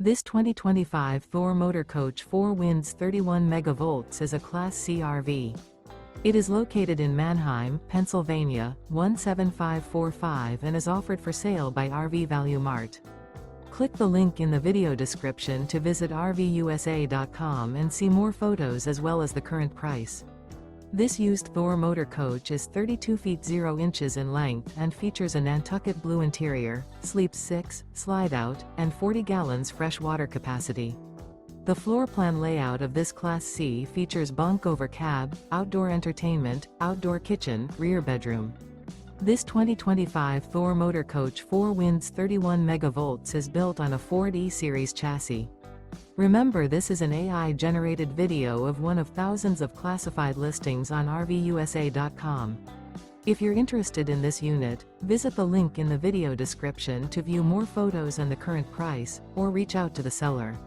This 2025 Thor Motor Coach 4 Winds 31 megavolts is a Class C RV. It is located in Manheim, Pennsylvania, 17545 and is offered for sale by RV Value Mart. Click the link in the video description to visit RVUSA.com and see more photos as well as the current price. This used Thor motor coach is 32 feet 0 inches in length and features a Nantucket Blue interior, sleeps 6, slide-out, and 40 gallons fresh water capacity. The floor plan layout of this Class C features bunk over cab, outdoor entertainment, outdoor kitchen, rear bedroom. This 2025 Thor motor coach 4 Winds 31 megavolts is built on a Ford E-Series chassis. Remember, this is an AI-generated video of one of thousands of classified listings on RVUSA.com. If you're interested in this unit, visit the link in the video description to view more photos and the current price, or reach out to the seller.